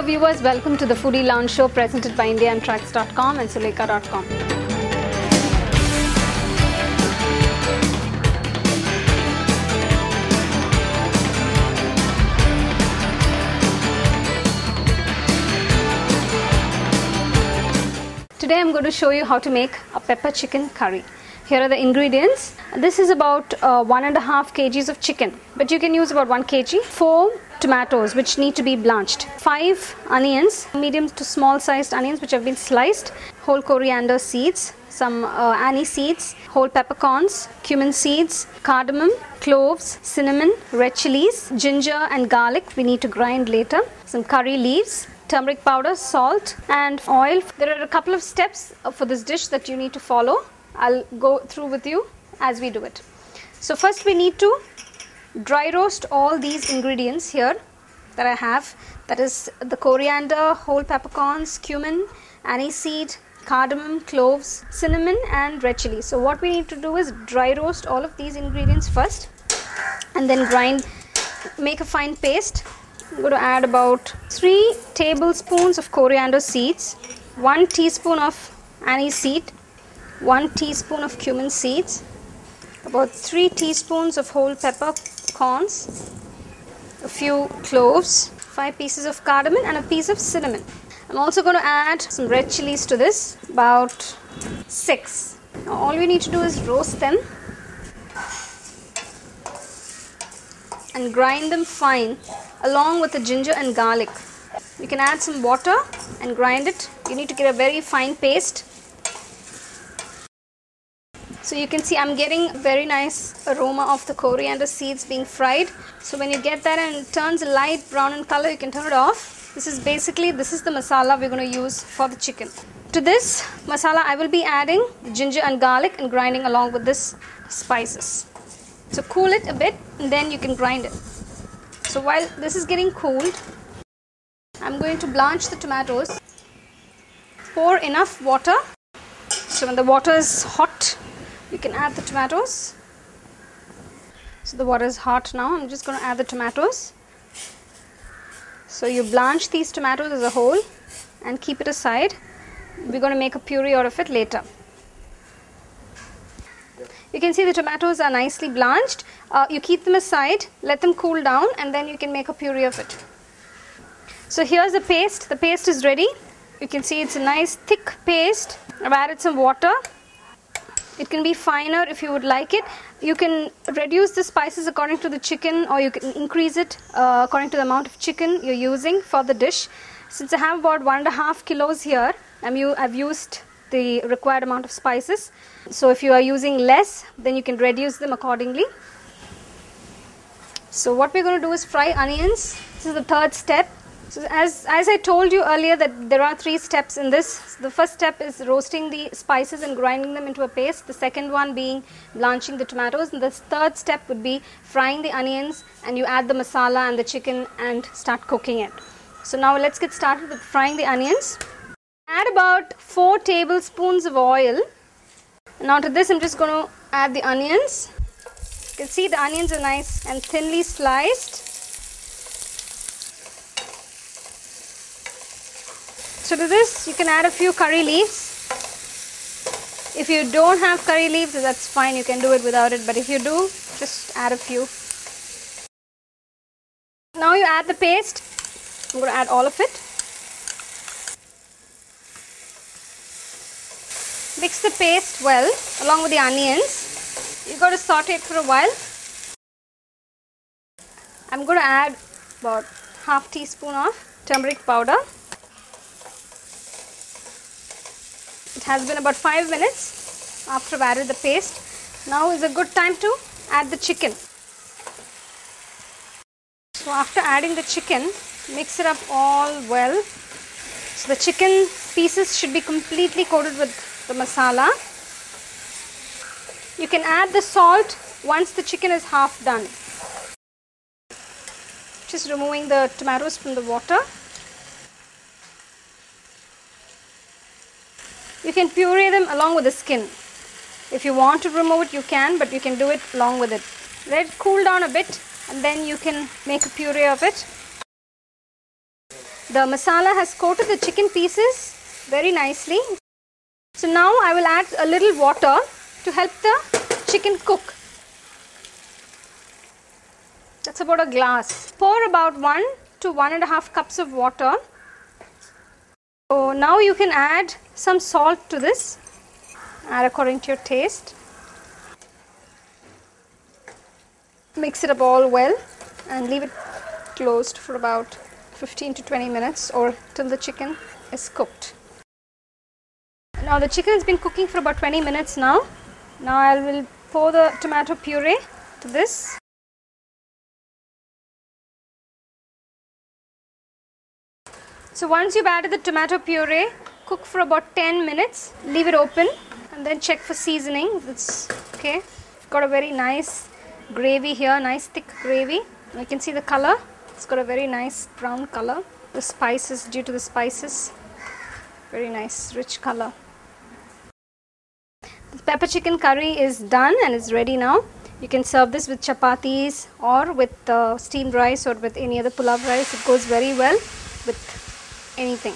viewers, welcome to the Foodie Lounge Show presented by IndianTracks.com and Sulekha.com. Today I'm going to show you how to make a pepper chicken curry. Here are the ingredients. This is about 1.5 kgs of chicken, but you can use about 1 kg. 4 tomatoes which need to be blanched. 5 onions, medium to small sized onions which have been sliced. Whole coriander seeds, some anise seeds, whole peppercorns, cumin seeds, cardamom, cloves, cinnamon, red chilies, ginger and garlic we need to grind later. Some curry leaves, turmeric powder, salt and oil. There are a couple of steps for this dish that you need to follow. I'll go through with you as we do it. So first we need to dry roast all these ingredients here that I have. That is the coriander, whole peppercorns, cumin, anise seed, cardamom, cloves, cinnamon and red chili. So what we need to do is dry roast all of these ingredients first and then grind, make a fine paste. I'm going to add about 3 tablespoons of coriander seeds, 1 teaspoon of anise seed, 1 teaspoon of cumin seeds, about 3 teaspoons of whole peppercorns, a few cloves, 5 pieces of cardamom and a piece of cinnamon. I'm also going to add some red chilies to this, about 6. Now all we need to do is roast them and grind them fine along with the ginger and garlic. You can add some water and grind it. You need to get a very fine paste. So you can see I'm getting a very nice aroma of the coriander seeds being fried. So when you get that and it turns light brown in color, you can turn it off. This is the masala we're going to use for the chicken. To this masala I will be adding ginger and garlic and grinding along with this spices. So cool it a bit and then you can grind it. So while this is getting cooled, I'm going to blanch the tomatoes. Pour enough water. So when the water is hot, you can add the tomatoes. So the water is hot now. I'm just going to add the tomatoes. So you blanch these tomatoes as a whole and keep it aside. We're going to make a puree out of it later. You can see the tomatoes are nicely blanched. You keep them aside, let them cool down and then you can make a puree of it. So here's the paste. The paste is ready. You can see it's a nice thick paste. I've added some water. It can be finer if you would like it. You can reduce the spices according to the chicken or you can increase it according to the amount of chicken you're using for the dish. Since I have about 1.5 kilos here, I've used the required amount of spices. So if you are using less, then you can reduce them accordingly. So what we're going to do is fry onions. This is the third step. So as I told you earlier that there are 3 steps in this. The first step is roasting the spices and grinding them into a paste. The second one being blanching the tomatoes. And the third step would be frying the onions and you add the masala and the chicken and start cooking it. So now let's get started with frying the onions. Add about 4 tablespoons of oil. Now to this I'm just going to add the onions. You can see the onions are nice and thinly sliced. So to this you can add a few curry leaves. If you don't have curry leaves, that's fine, you can do it without it, but if you do, just add a few. Now you add the paste. I'm going to add all of it. Mix the paste well along with the onions. You've got to saute it for a while. I'm going to add about ½ teaspoon of turmeric powder. It has been about 5 minutes after I've added the paste. Now is a good time to add the chicken. So after adding the chicken, mix it up all well. So the chicken pieces should be completely coated with the masala. You can add the salt once the chicken is half done. Just removing the tomatoes from the water. You can puree them along with the skin. If you want to remove it, you can, but you can do it along with it. Let it cool down a bit and then you can make a puree of it. The masala has coated the chicken pieces very nicely. So now I will add a little water to help the chicken cook. That's about a glass. Pour about 1 to 1.5 cups of water. So now you can add some salt to this. Add according to your taste. Mix it up all well and leave it closed for about 15 to 20 minutes or till the chicken is cooked. Now the chicken has been cooking for about 20 minutes now. Now I will pour the tomato puree to this. So once you've added the tomato puree, cook for about 10 minutes. Leave it open and then check for seasoning. It's okay. Got a very nice gravy here, nice thick gravy. You can see the color. It's got a very nice brown color. The spices, due to the spices, very nice rich color. The pepper chicken curry is done and is ready now. You can serve this with chapatis or with steamed rice or with any other pulao rice. It goes very well with anything.